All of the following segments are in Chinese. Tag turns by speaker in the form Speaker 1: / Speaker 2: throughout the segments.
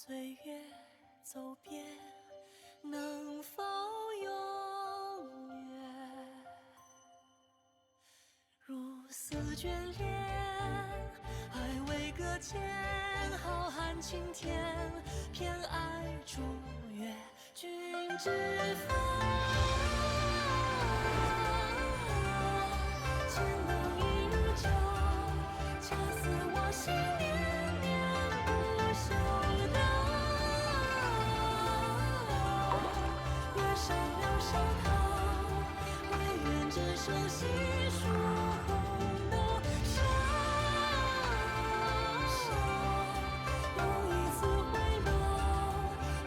Speaker 1: 岁月走遍，能否永远？如丝眷恋，爱未搁浅，浩瀚青天，偏爱逐月君之风。千能一日久，恰似我心念念不休的。月上柳梢头，唯愿只剩细数红豆沙。又一次回眸，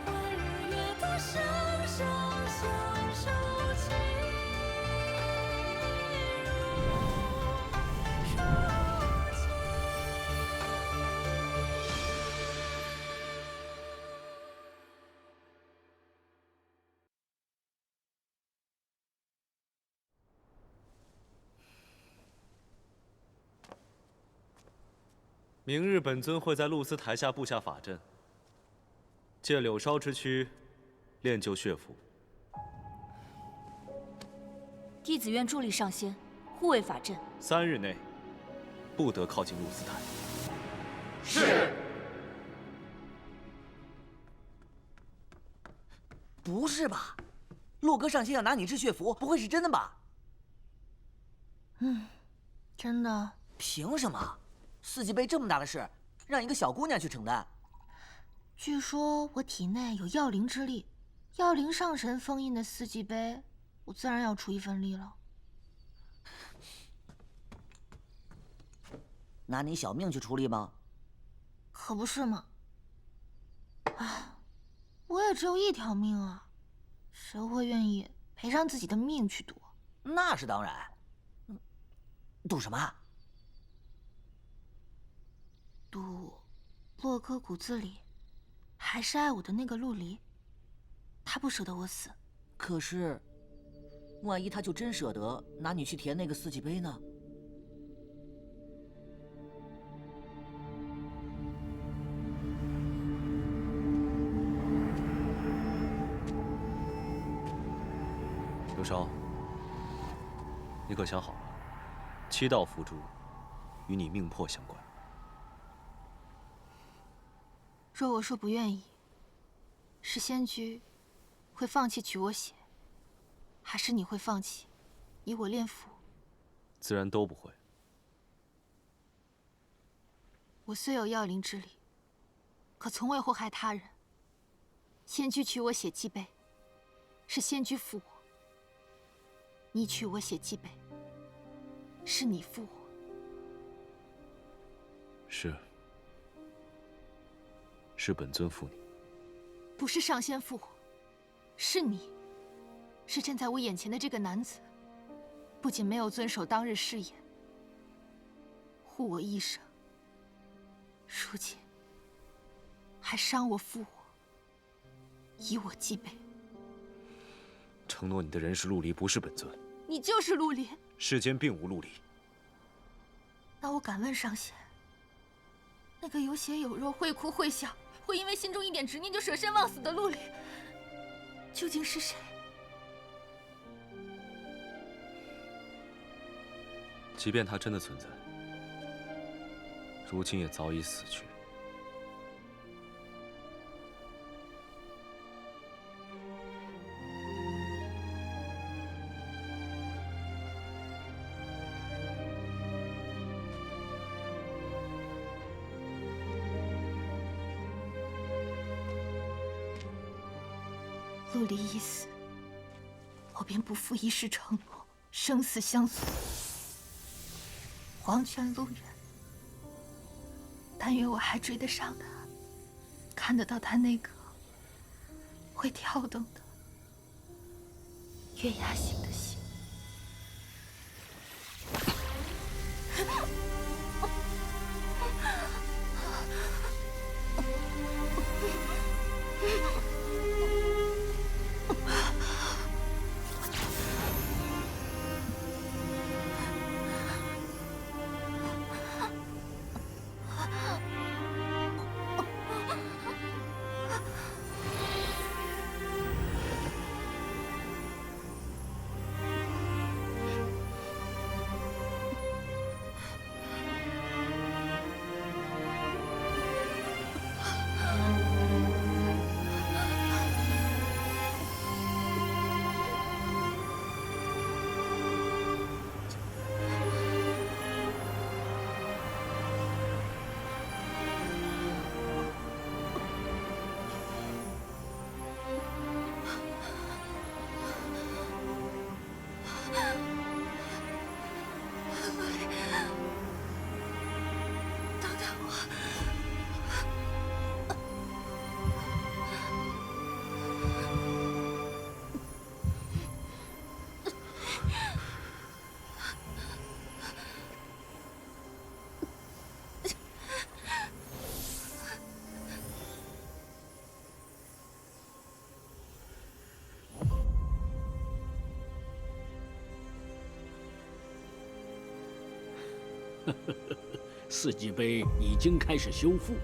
Speaker 1: 换日月多生生相守情如情。
Speaker 2: 明日本尊会在露丝台下布下法阵，借柳梢之躯，练就血符。
Speaker 3: 弟子愿助力上仙，护卫法阵。
Speaker 2: 3日内，不得靠近露丝台。
Speaker 4: 是。
Speaker 5: 不是吧？洛哥上仙要拿你制血符，不会是真的吧？
Speaker 6: 真的。
Speaker 5: 凭什么？四季杯这么大的事，让一个小姑娘去承担？
Speaker 6: 据说我体内有药灵之力，药灵上神封印的四季杯，我自然要出一份力了。
Speaker 5: 拿你小命去出力吗？
Speaker 6: 可不是嘛！啊，我也只有一条命啊，谁会愿意赔上自己的命去赌？
Speaker 5: 那是当然。赌什么？
Speaker 6: 赌洛哥骨子里还是爱我的那个陆离，他不舍得我死。
Speaker 5: 可是，万一他就真舍得拿你去填那个四季杯呢？
Speaker 2: 柳梢，你可想好了？7道符珠与你命魄相关。
Speaker 6: 若我说不愿意，是仙居会放弃取我血，还是你会放弃以我炼符？
Speaker 2: 自然都不会。
Speaker 6: 我虽有药灵之力，可从未祸害他人。仙居取我血祭杯，是仙居负我；你取我血祭杯，是你负我。
Speaker 2: 是本尊负你。
Speaker 6: 不是上仙负我，是你，是站在我眼前的这个男子，不仅没有遵守当日誓言，护我一生，如今还伤我负我，以我祭杯。
Speaker 2: 承诺你的人是陆离，不是本尊。
Speaker 6: 你就是陆离。
Speaker 2: 世间并无陆离。
Speaker 6: 那我敢问上仙，那个有血有肉、会哭会笑，会因为心中一点执念就舍身忘死的陆离，究竟是谁？
Speaker 2: 即便他真的存在，如今也早已死去。
Speaker 6: 陆离一死，我便不负一世承诺，生死相随，黄泉路人。但愿我还追得上他，看得到他那颗会跳动的月牙形的心。
Speaker 4: 四季碑已经开始修复，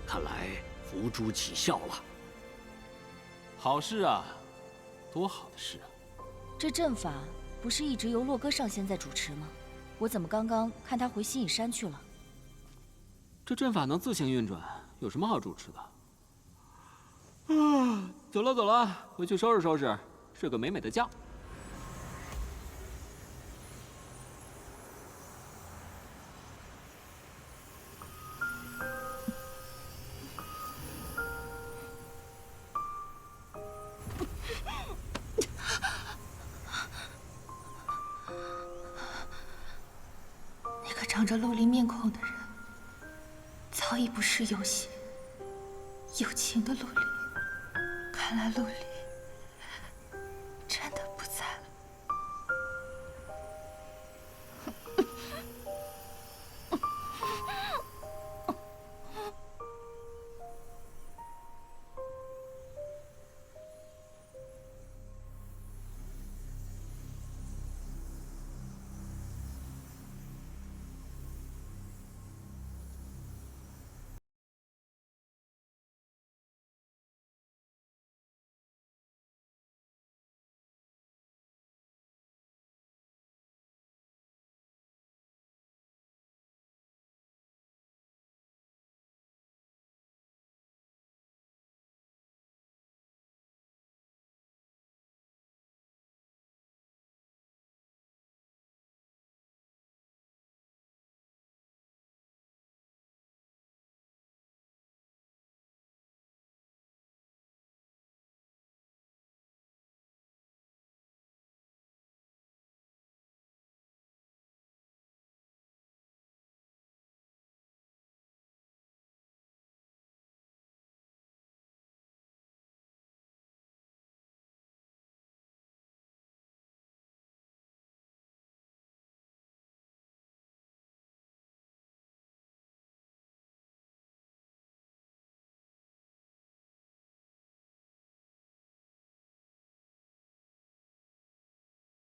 Speaker 4: 看来伏诛起效了。
Speaker 7: 好事啊，多好的事啊！
Speaker 3: 这阵法不是一直由洛哥上仙在主持吗？我怎么刚刚看他回西隐山去了？
Speaker 7: 这阵法能自行运转，有什么好主持的？走了走了，回去收拾收拾，睡个美美的觉。
Speaker 6: 那个长着陆离面孔的人，早已不是有心有情的陆离。看来陆离真的不在了。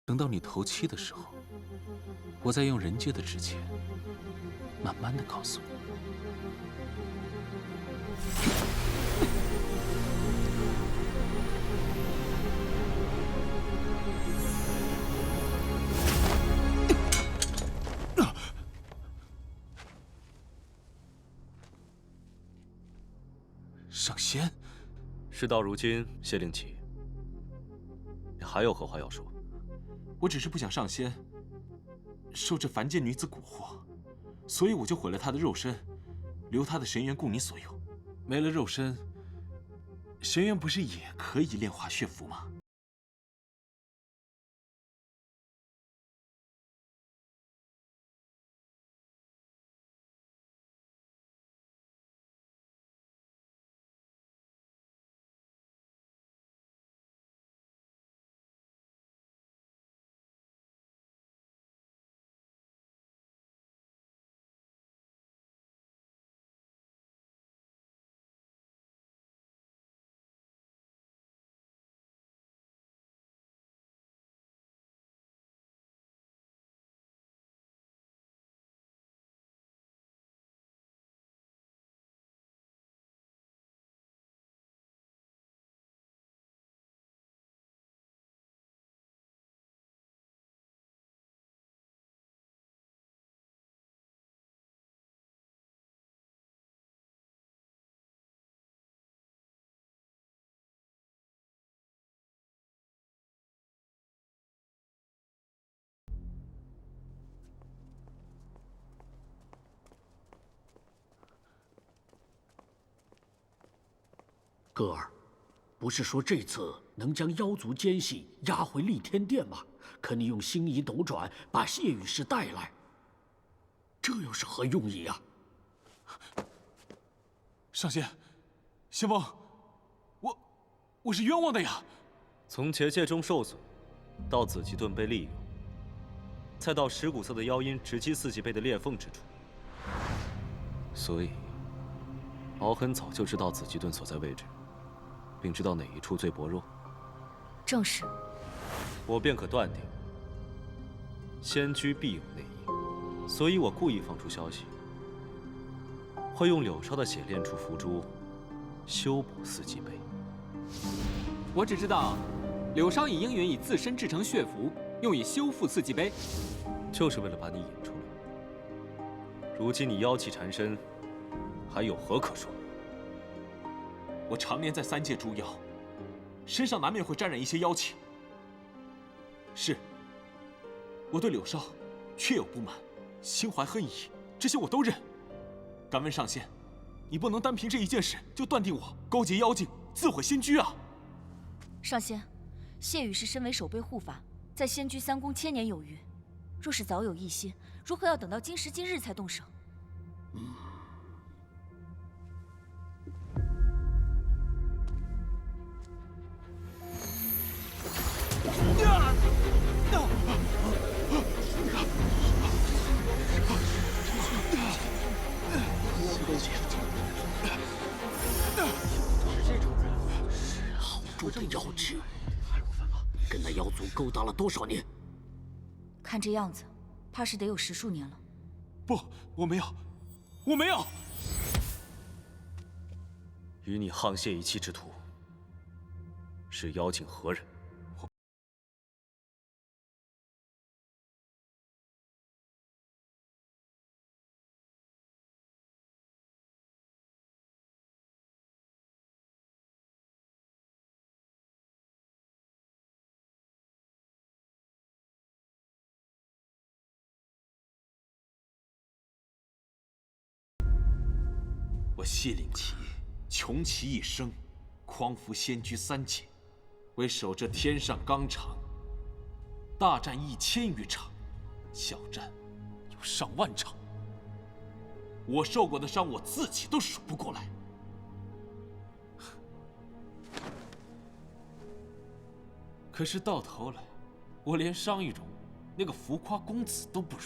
Speaker 2: 等到你头七的时候，我再用人界的之钱，慢慢的告诉你。上仙，
Speaker 8: 事到如今，谢令旗，你还有何话要说？
Speaker 9: 我只是不想上仙，受这凡间女子蛊惑，所以我就毁了她的肉身，留她的神元供你所用。没了肉身，神元不是也可以炼化血符吗？
Speaker 4: 哥儿，不是说这次能将妖族奸细押回立天殿吗？可你用星移斗转把谢雨氏带来，这又是何用意啊？
Speaker 9: 上仙，仙王，我是冤枉的呀！
Speaker 8: 从结界中受损，到紫极盾被利用，再到石骨色的妖音直击四极背的裂缝之处，所以敖很早就知道紫极盾所在位置，并知道哪一处最薄弱。
Speaker 3: 正是。
Speaker 8: 我便可断定，仙居必有内应，
Speaker 2: 所以我故意放出消息，会用柳梢的血炼出符珠，修补四季杯。
Speaker 10: 我只知道，柳梢以应允以自身制成血符，用以修复四季杯，
Speaker 2: 就是为了把你引出来。如今你妖气缠身，还有何可说？
Speaker 9: 我常年在三界捉妖，身上难免会沾染一些妖气。是，我对柳梢确有不满，心怀恨意，这些我都认。敢问上仙，你不能单凭这一件事就断定我勾结妖精、自毁仙居啊！
Speaker 3: 上仙，谢雨是身为守备护法，在仙居3宫千年有余。若是早有一心，如何要等到今时今日才动手？
Speaker 4: 好重的妖气，太过分了！跟那妖族勾搭了多少年？
Speaker 3: 看这样子，怕是得有10数年了。
Speaker 9: 不，我没有，我没有。
Speaker 2: 与你沆瀣一气之徒，是妖精何人？
Speaker 9: 我谢令奇，穷其一生，匡扶仙居3界，为守这天上纲常，大战1000余场，小战有上万场。我受过的伤，我自己都数不过来。可是到头来，我连商玉荣那个浮夸公子都不如。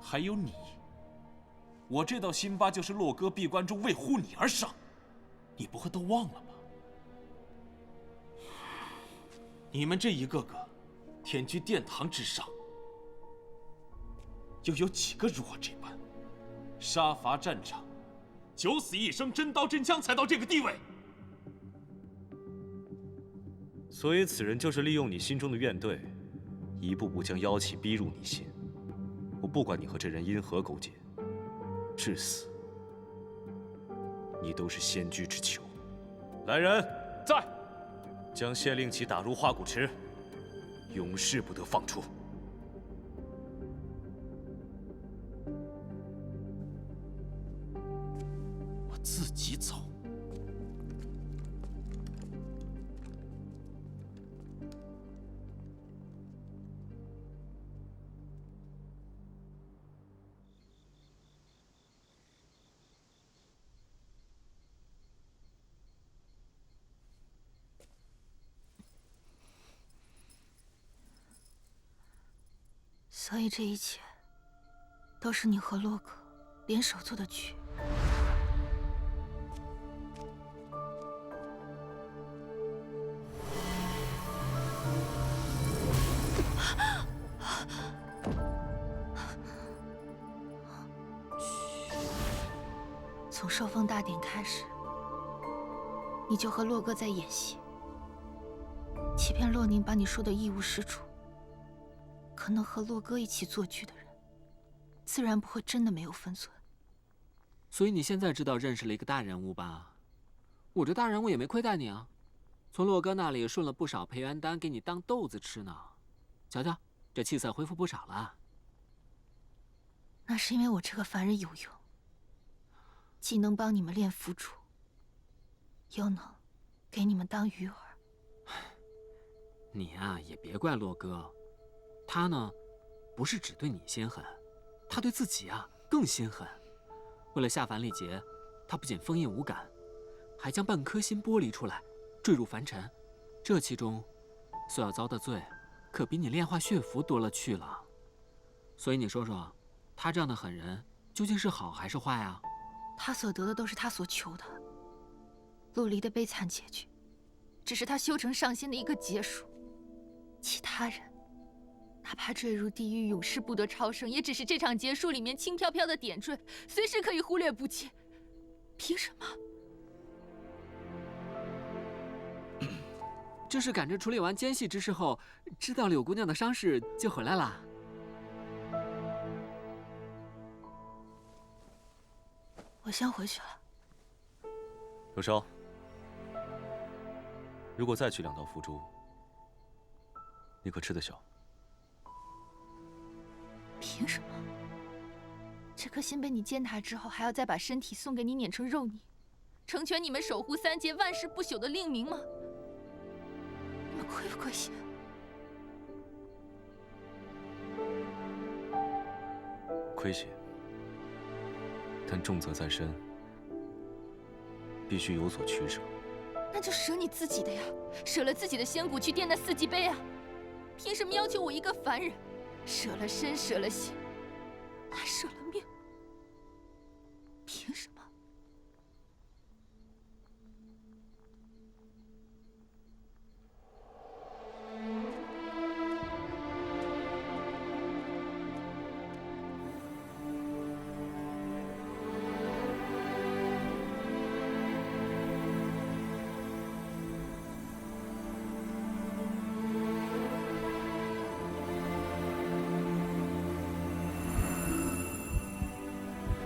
Speaker 9: 还有你，我这道辛巴就是洛哥闭关中为护你而上，你不会都忘了吗？你们这一个个天居殿堂之上，又有几个如我这般，杀伐战场，九死一生，真刀真枪才到这个地位？
Speaker 2: 所以此人就是利用你心中的怨怼，一步步将妖气逼入你心。我不管你和这人因何勾结，至死，你都是仙居之囚。来人，
Speaker 9: 在，
Speaker 2: 将谢令奇打入化骨池，永世不得放出。
Speaker 9: 我自己走。
Speaker 6: 所以这一切都是你和洛哥联手做的局。从受封大典开始，你就和洛哥在演戏，欺骗洛宁把你说的一无是处。可能和洛哥一起做局的人，自然不会真的没有分寸。
Speaker 10: 所以你现在知道认识了一个大人物吧？我这大人物也没亏待你啊，从洛哥那里顺了不少培元丹给你当豆子吃呢。瞧瞧，这气色恢复不少了。
Speaker 6: 那是因为我这个凡人有用，既能帮你们练符珠，又能给你们当鱼饵。
Speaker 10: 你啊，也别怪洛哥。他呢，不是只对你心狠，他对自己啊更心狠。为了下凡历劫，他不仅封印无感，还将半颗心剥离出来，坠入凡尘。这其中，所要遭的罪，可比你炼化血符多了去了。所以你说说，他这样的狠人究竟是好还是坏啊？
Speaker 6: 他所得的都是他所求的，陆离的悲惨结局，只是他修成上仙的一个结束。其他人，哪怕坠入地狱，永世不得超生，也只是这场结束里面轻飘飘的点缀，随时可以忽略不计。凭什么？
Speaker 10: 这是赶着处理完奸细之事后，知道柳姑娘的伤势就回来了。
Speaker 6: 我先回去了。
Speaker 2: 柳梢，如果再取2道符珠，你可吃得消？
Speaker 6: 凭什么？这颗心被你践踏之后，还要再把身体送给你碾成肉泥，成全你们守护3界万世不朽的令名吗？你们亏不亏心？
Speaker 2: 亏心，但重责在身，必须有所取舍。
Speaker 6: 那就舍你自己的呀，舍了自己的仙骨去垫那4级碑啊！凭什么要求我一个凡人，舍了身，舍了心，还舍了命？凭什么？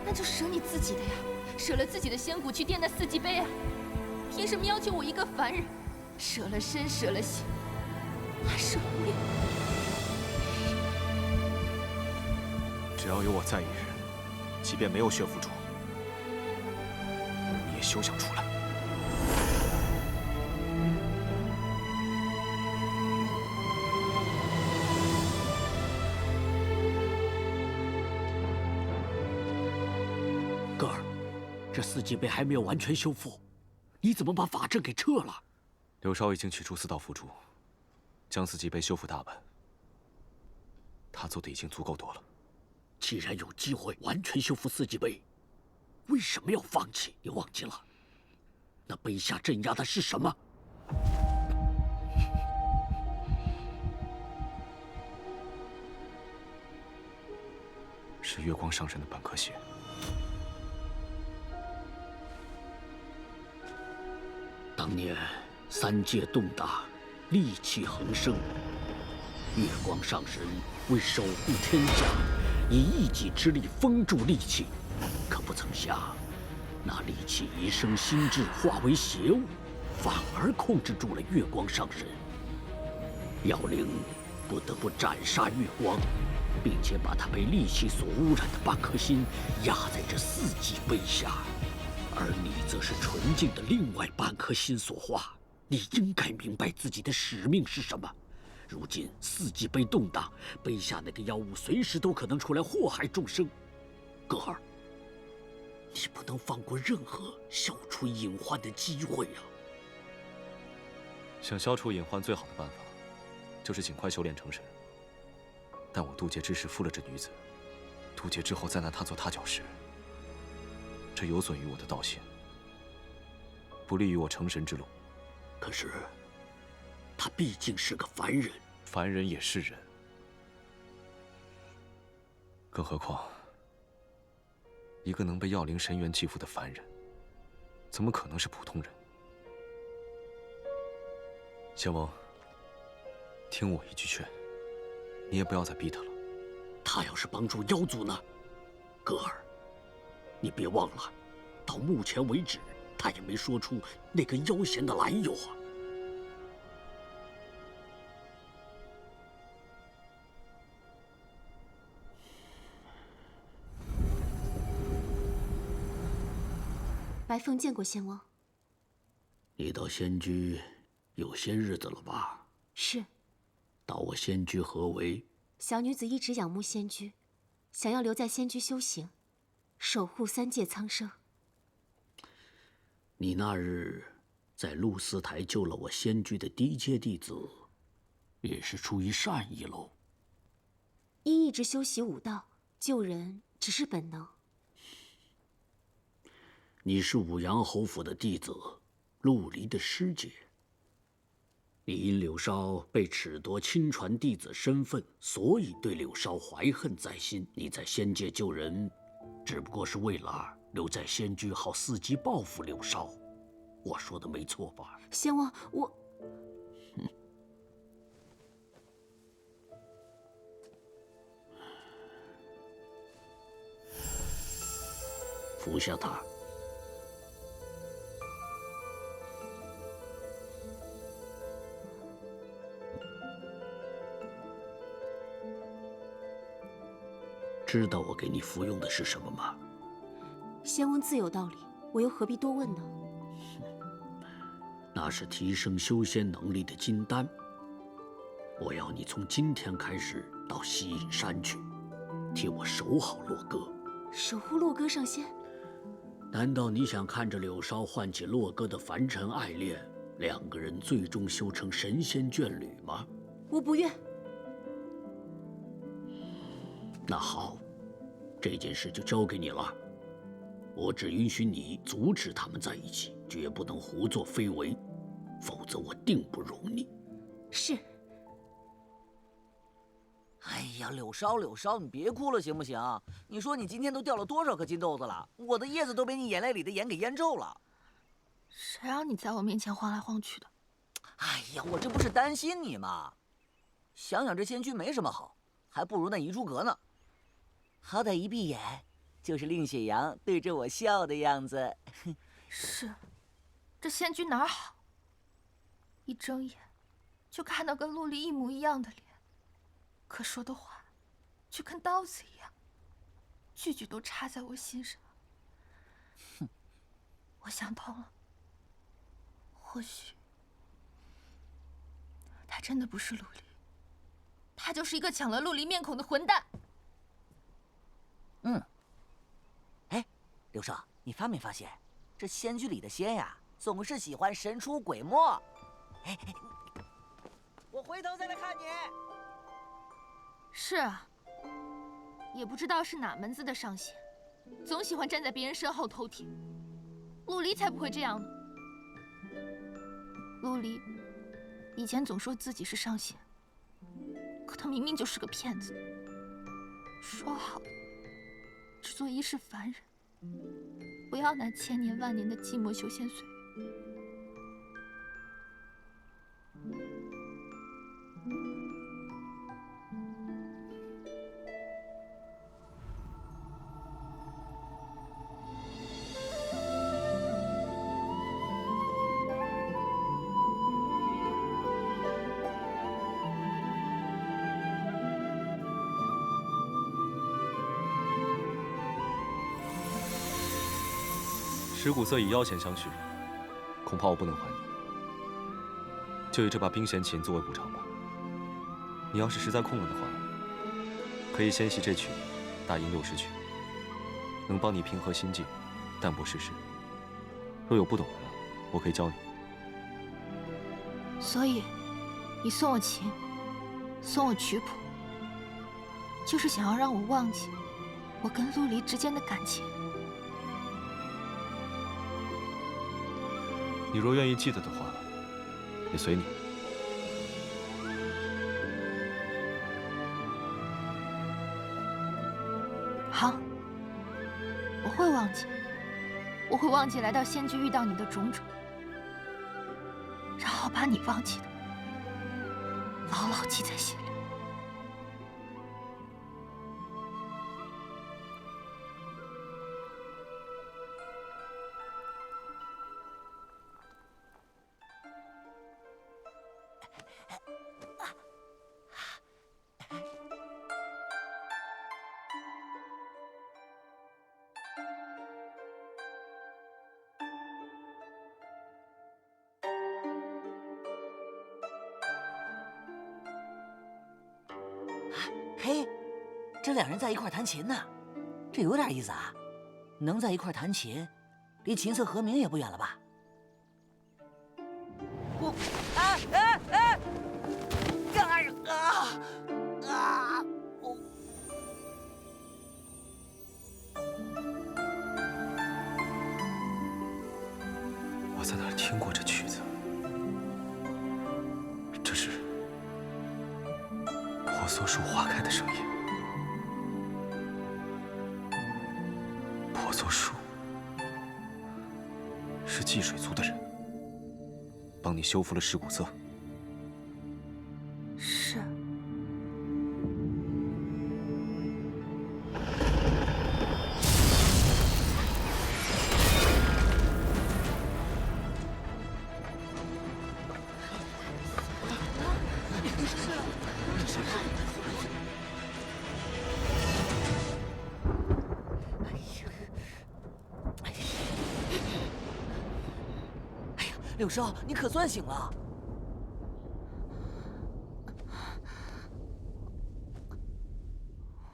Speaker 6: 那就舍你自己的呀，舍了自己的仙骨去垫那4级碑啊！凭什么要求我一个凡人，舍了身，舍了心，还舍了命？
Speaker 8: 只要有我在一日，即便没有血符珠，你也休想出来。
Speaker 4: 哥儿，这4级碑还没有完全修复，你怎么把法阵给撤了？
Speaker 2: 柳梢已经取出4道符珠，将4级碑修复大半。他做的已经足够多了。
Speaker 4: 既然有机会完全修复4级碑，为什么要放弃？你忘记了，那碑下镇压的是什么？
Speaker 2: 是月光上身的半颗血。
Speaker 4: 当年3界动荡，戾气横生，月光上神为守护天下，以一己之力封住戾气，可不曾想，那戾气一生心智化为邪物，反而控制住了月光上神。妖灵不得不斩杀月光，并且把他被戾气所污染的半颗心压在这4级碑下。而你则是纯净的另外半颗心所化，你应该明白自己的使命是什么。如今4级碑动荡，碑下那个妖物随时都可能出来祸害众生。哥儿，你不能放过任何消除隐患的机会啊！
Speaker 2: 想消除隐患，最好的办法就是尽快修炼成神。但我渡劫之时负了这女子，渡劫之后再拿她做踏脚石，这有损于我的道心，不利于我成神之路。
Speaker 4: 可是，他毕竟是个凡人，
Speaker 2: 凡人也是人，更何况，一个能被药灵神元寄附的凡人，怎么可能是普通人？仙翁，听我一句劝，你也不要再逼他了。
Speaker 4: 他要是帮助妖族呢？哥儿，你别忘了，到目前为止，他也没说出那根妖弦的来由啊。
Speaker 11: 白凤见过仙翁。
Speaker 4: 你到仙居有些日子了吧？
Speaker 11: 是。
Speaker 4: 到我仙居何为？
Speaker 11: 小女子一直仰慕仙居，想要留在仙居修行，守护3界苍生。
Speaker 4: 你那日在露丝台救了我仙居的低阶弟子，也是出于善意喽。
Speaker 11: 因一直修习武道，救人只是本能。
Speaker 4: 你是武阳侯府的弟子，陆离的师姐，你因柳梢被褫夺亲传弟子身份，所以对柳梢怀恨在心。你在仙界救人，只不过是为了留在仙居，好伺机报复柳梢。我说的没错吧？
Speaker 11: 仙王，我……
Speaker 4: 服下它。知道我给你服用的是什么吗？
Speaker 11: 仙王自有道理，我又何必多问呢？
Speaker 4: 那是提升修仙能力的金丹。我要你从今天开始到西隐山去，替我守好洛哥。
Speaker 11: 守护洛哥上仙？
Speaker 4: 难道你想看着柳梢唤起洛哥的凡尘爱恋，两个人最终修成神仙眷侣吗？
Speaker 11: 我不愿。
Speaker 4: 那好，这件事就交给你了。我只允许你阻止他们在一起，绝不能胡作非为，否则我定不容你。
Speaker 11: 是。
Speaker 5: 哎呀，柳梢，你别哭了行不行？你说你今天都掉了多少颗金豆子了？我的叶子都被你眼泪里的盐给淹皱了。
Speaker 6: 谁让你在我面前晃来晃去的？
Speaker 5: 哎呀，我这不是担心你吗？想想这仙居没什么好，还不如那遗珠阁呢。好歹一闭眼，就是令雪阳对着我笑的样子。
Speaker 6: 是，这仙居哪儿好？一睁眼，就看到跟陆离一模一样的脸，可说的话，却跟刀子一样，句句都插在我心上。
Speaker 5: 哼，
Speaker 6: 我想通了，或许他真的不是陆离，他就是一个抢了陆离面孔的混蛋。
Speaker 5: 哎，柳少，你发没发现，这仙居里的仙呀，总是喜欢神出鬼没。哎，我回头再来看你。
Speaker 6: 是啊，也不知道是哪门子的上仙，总喜欢站在别人身后偷听。陆离才不会这样呢。陆离以前总说自己是上仙，可他明明就是个骗子。说好的只做一世凡人，不要那千年万年的寂寞修仙岁月。
Speaker 2: 石鼓瑟以妖钱相许，恐怕我不能还你，就以这把冰弦琴作为补偿吧。你要是实在空了的话，可以先习这曲《大吟六十曲》，能帮你平和心境，淡泊世事。若有不懂的，我可以教你。
Speaker 6: 所以，你送我琴，送我曲谱，就是想要让我忘记我跟陆离之间的感情。
Speaker 2: 你若愿意记得的话，也随你。
Speaker 6: 好，我会忘记，我会忘记来到仙居遇到你的种种，然后把你忘记的牢牢记在心里。
Speaker 5: 嘿，这两人在一块弹琴呢，这有点意思啊！能在一块弹琴，离琴瑟和鸣也不远了吧？我，
Speaker 2: 我在哪儿听过这曲子？梭树花开的声音。婆娑树是祭水族的人，帮你修复了尸骨色。
Speaker 6: 是。
Speaker 5: 柳少，你可算醒了。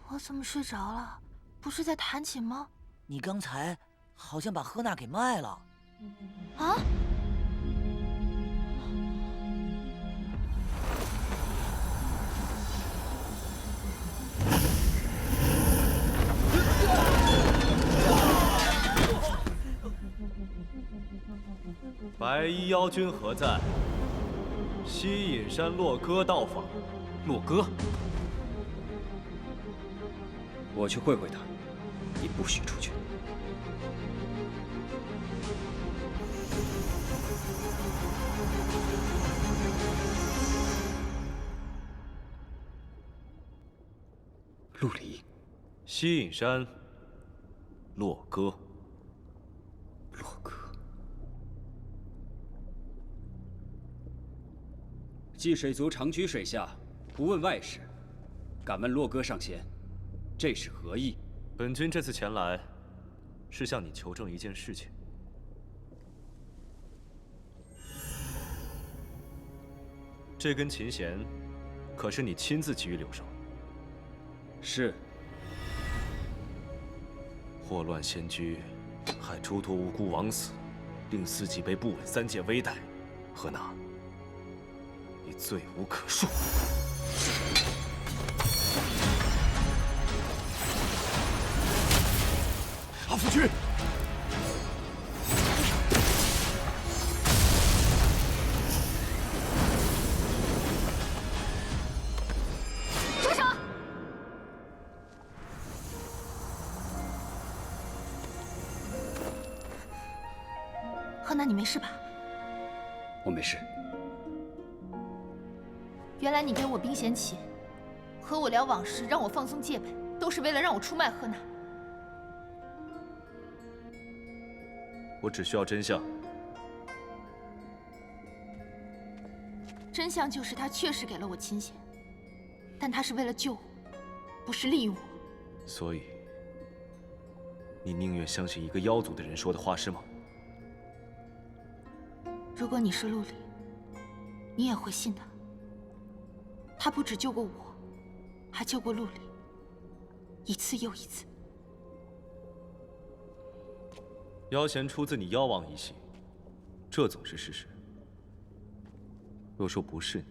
Speaker 6: 我怎么睡着了？不是在弹琴吗？
Speaker 5: 你刚才好像把赫娜给卖了。
Speaker 6: 啊？
Speaker 2: 白衣妖君何在？西隐山洛哥到访。
Speaker 4: 洛哥，我去会会他，你不许出去。陆离，
Speaker 2: 西隐山洛哥。
Speaker 4: 洛哥。祭水族长居水下，不问外事。敢问洛哥上仙，这是何意？
Speaker 2: 本君这次前来，是向你求证一件事情。这根琴弦，可是你亲自给予柳少？
Speaker 4: 是。
Speaker 2: 祸乱仙居，害诸多无辜枉死，令四季杯不稳3界危殆。何娜，你罪无可恕。
Speaker 12: 阿夫君，
Speaker 6: 住手！赫娜，你没事吧？
Speaker 4: 我没事。
Speaker 6: 原来你给我冰弦琴，和我聊往事，让我放松戒备，都是为了让我出卖赫娜。
Speaker 2: 我只需要真相。
Speaker 6: 真相就是他确实给了我琴弦，但他是为了救我，不是利用我。
Speaker 2: 所以，你宁愿相信一个妖族的人说的话是吗？
Speaker 6: 如果你是陆离，你也会信他。他不只救过我，还救过陆离，一次又一次。
Speaker 2: 妖弦出自你妖王一系，这总是事实。若说不是你，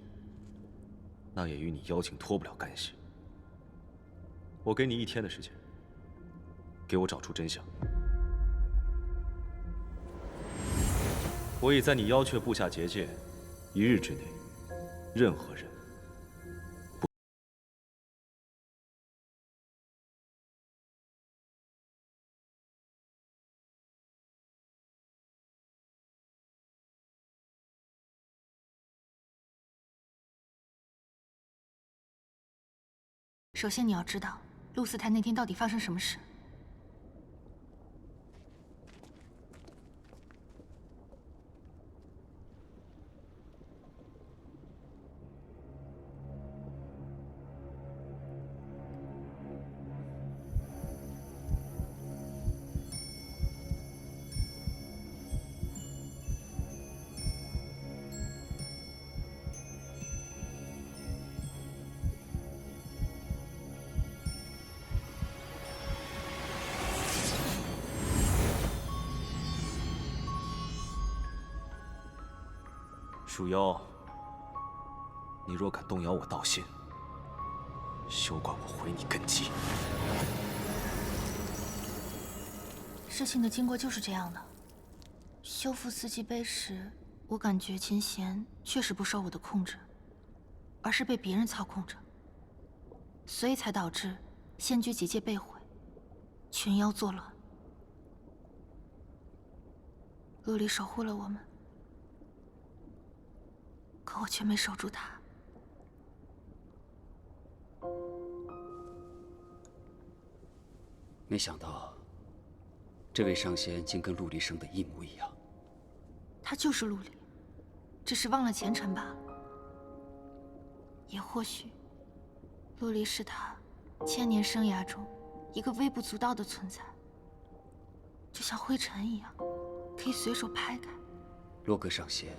Speaker 2: 那也与你妖情脱不了干系。我给你1天的时间，给我找出真相。我已在你妖雀布下结界，1日之内，任何人不。
Speaker 6: 首先，你要知道陆斯台那天到底发生什么事。
Speaker 2: 鼠妖，你若敢动摇我道心，休管我毁你根基！
Speaker 6: 事情的经过就是这样的。修复四季杯时，我感觉琴弦确实不受我的控制，而是被别人操控着。所以才导致仙居结界被毁，群妖作乱。陆离守护了我们，可我却没守住他。
Speaker 12: 没想到，这位上仙竟跟陆离生的一模一样。
Speaker 6: 他就是陆离，只是忘了前尘罢了。也或许，陆离是他千年生涯中一个微不足道的存在，就像灰尘一样，可以随手拍开。
Speaker 12: 洛哥上仙，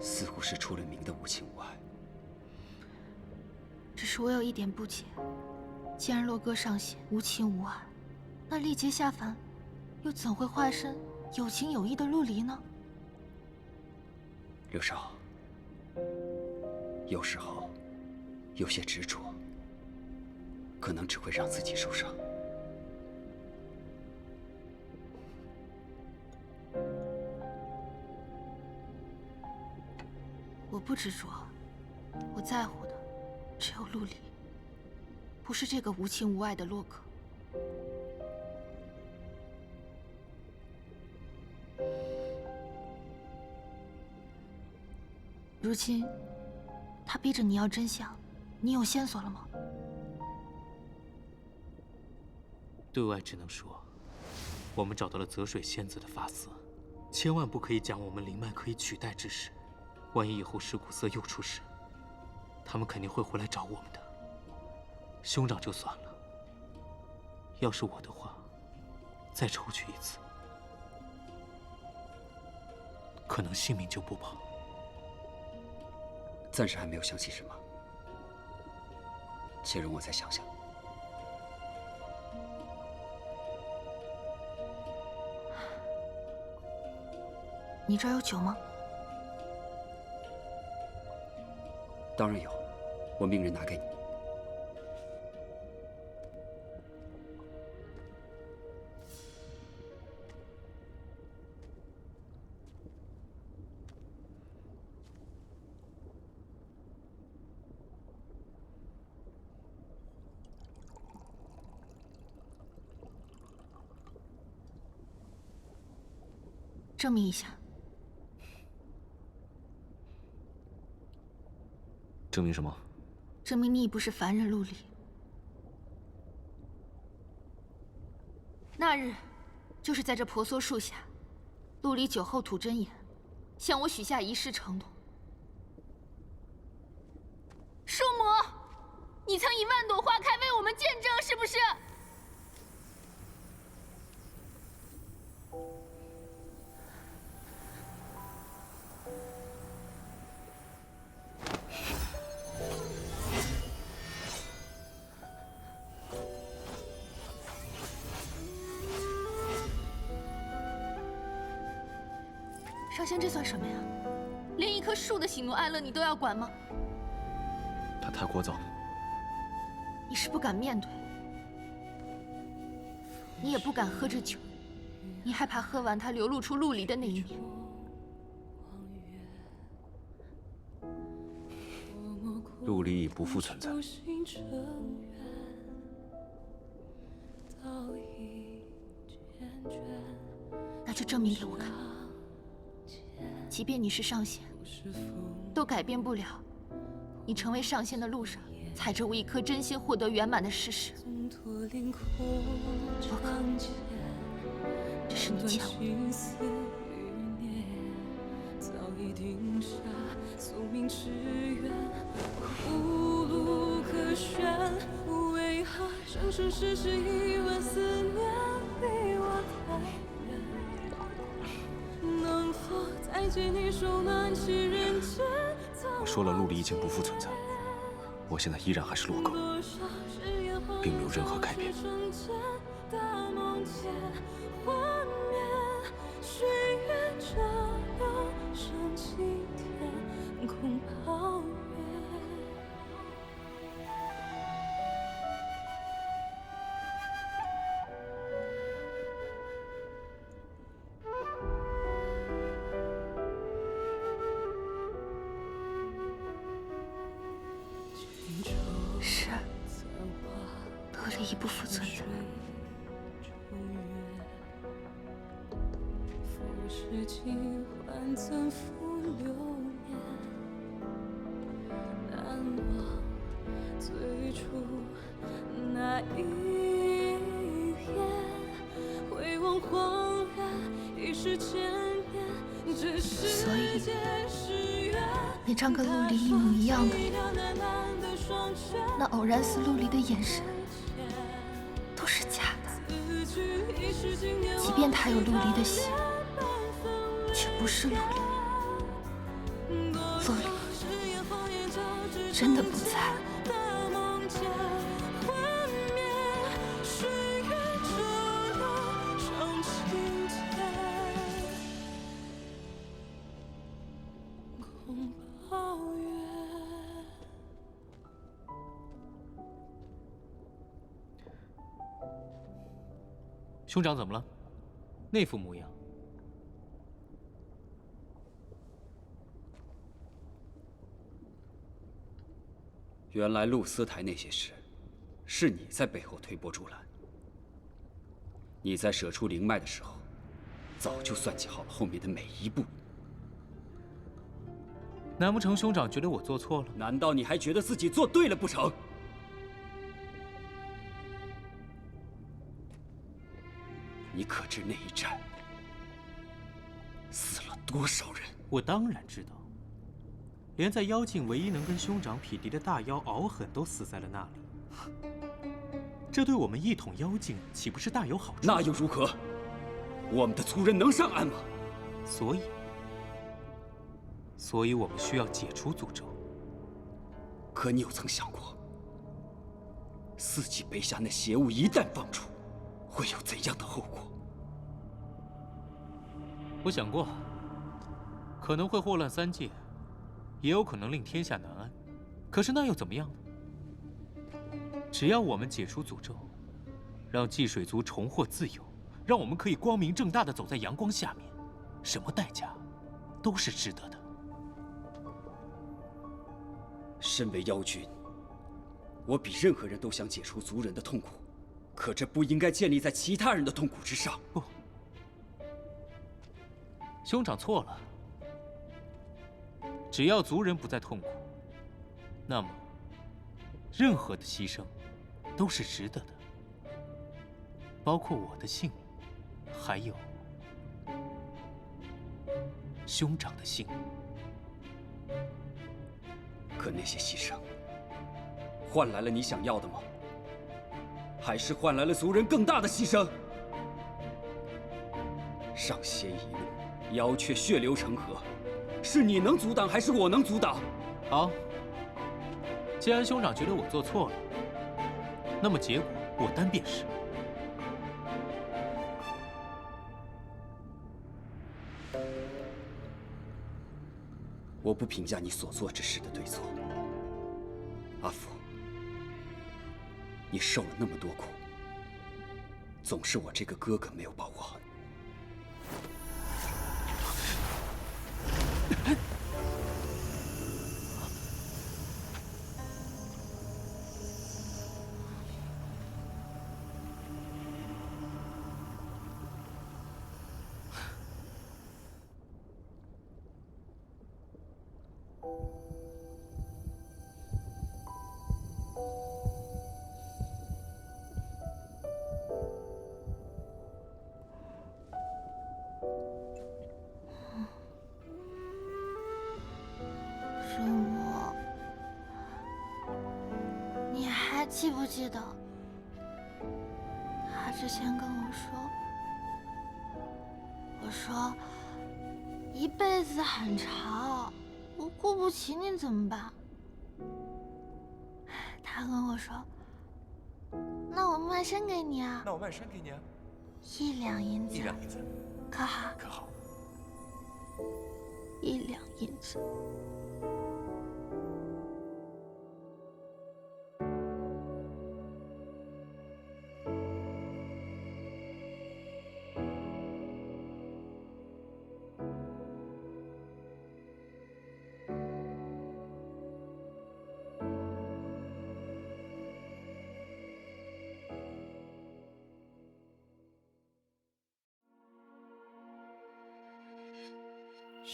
Speaker 12: 似乎是出了名的无情无爱。
Speaker 6: 只是我有一点不解，既然洛哥上仙无情无爱，那历劫下凡，又怎会化身有情有义的陆离呢？
Speaker 12: 刘少，有时候有些执着，可能只会让自己受伤。
Speaker 6: 我不执着，我在乎的只有陆离，不是这个无情无爱的洛哥。如今，他逼着你要真相，你有线索了吗？
Speaker 13: 对外只能说，我们找到了泽水仙子的发丝，千万不可以讲我们灵脉可以取代之事。万一以后石骨色又出事，他们肯定会回来找我们的。兄长就算了，要是我的话，再抽取一次，可能性命就不保。
Speaker 12: 暂时还没有想起什么，且容我再想想。
Speaker 6: 你这儿有酒吗？
Speaker 12: 当然有，我命人拿给你。
Speaker 6: 证明一下。
Speaker 2: 证明什么？
Speaker 6: 证明你已不是凡人陆离。那日，就是在这婆娑树下，陆离酒后吐真言，向我许下一世承诺。树母，你曾以万朵花开为我们见证，是不是？上仙，这算什么呀？连一棵树的喜怒哀乐你都要管吗？
Speaker 2: 他太聒噪。
Speaker 6: 你是不敢面对，你也不敢喝这酒，你害怕喝完它流露出陆离的那一面。
Speaker 2: 陆离已不复存在。
Speaker 6: 那就证明给我看。即便你是上仙，都改变不了你成为上仙的路上踩着我一颗真心获得圆满的事实。不可，这是你欠我
Speaker 2: 我说了，陆离已经不复存在。我现在依然还是洛哥，并没有任何改变。
Speaker 6: 一不负责任。
Speaker 1: 世纪换曾负流年，难忘最初那一瞥，回望恍然已是千年，这世界是缘。
Speaker 6: 那张跟陆离一模一样的脸，那偶然似陆离的眼神，都是假的。即便他有陆离的心，却不是陆离。陆离真的不在了。
Speaker 13: 兄长怎么了？那副模样。
Speaker 12: 原来露丝台那些事，是你在背后推波助澜。你在舍出灵脉的时候，早就算计好了后面的每一步。
Speaker 13: 难不成兄长觉得我做错了？
Speaker 12: 难道你还觉得自己做对了不成？你可知那一战死了多少人？
Speaker 13: 我当然知道，连在妖境唯一能跟兄长匹敌的大妖敖狠都死在了那里。这对我们一统妖境岂不是大有好处？
Speaker 12: 那又如何？我们的族人能上岸吗？
Speaker 13: 所以我们需要解除诅咒。
Speaker 12: 可你有曾想过，四季杯下那邪物一旦放出，会有怎样的后果？
Speaker 13: 我想过，可能会祸乱三界，也有可能令天下难安。可是那又怎么样呢？只要我们解除诅咒，让祭水族重获自由，让我们可以光明正大的走在阳光下面，什么代价都是值得的。
Speaker 12: 身为妖君，我比任何人都想解除族人的痛苦，可这不应该建立在其他人的痛苦之上。
Speaker 13: 不，兄长错了。只要族人不再痛苦，那么任何的牺牲都是值得的，包括我的性命，还有兄长的性命。
Speaker 12: 可那些牺牲，换来了你想要的吗？还是换来了族人更大的牺牲？上仙一怒，妖却血流成河，是你能阻挡，还是我能阻挡？
Speaker 13: 好，既然兄长觉得我做错了，那么结果我担便是。
Speaker 12: 我不评价你所做之事的对错。阿福，你受了那么多苦，总是我这个哥哥没有保护好你。
Speaker 6: 师母，你还记不记得，他之前跟我说一辈子很长，我顾不起你怎么办？他跟我说，那我卖身给你啊。
Speaker 14: 那我卖身给你啊
Speaker 6: ，1两银子。
Speaker 14: 1两银子，
Speaker 6: 可好？
Speaker 14: 可好
Speaker 6: ？1两银子。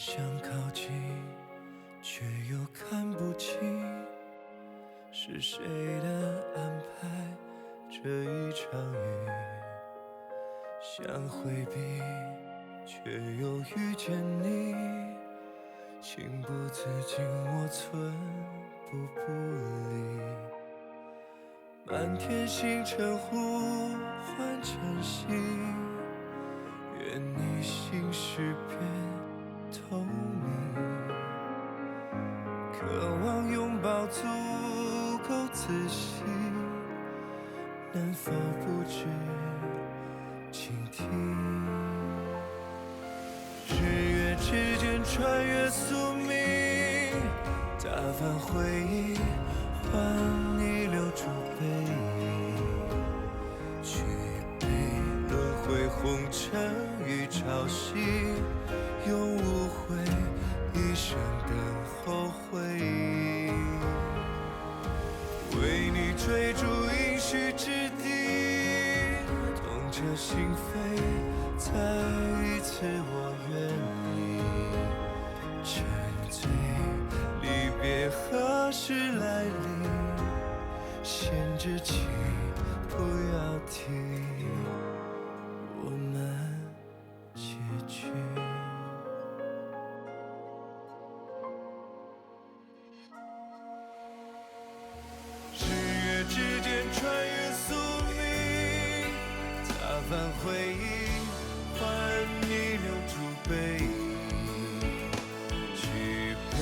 Speaker 14: 想靠近，却又看不清，是谁的安排这一场雨？想回避，却又遇见你，情不自禁我寸步不离。满天星辰呼唤晨曦，愿你心事变透明，渴望拥抱足够仔细，能否不知倾听？日月之间穿越宿命，打翻回忆，换你留住背影，举杯轮回红尘与潮汐，用无悔一生等候回应，为你追逐应许之地，痛彻心扉，再一次我愿意沉醉，离别何时来临，先知情不要停，我们结局。日月之间穿越宿命，打翻回忆，换你留住背影，举杯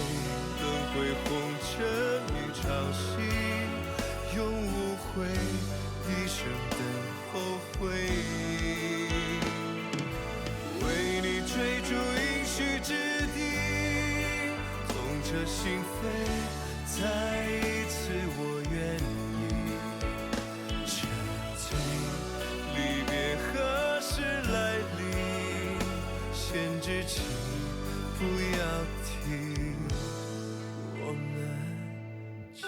Speaker 14: 轮回红尘与潮汐，用无悔一生等候回应，为你追逐应许之地，痛彻心扉，再一次我愿意沉醉，离别何时来临，先知情不要停，我们结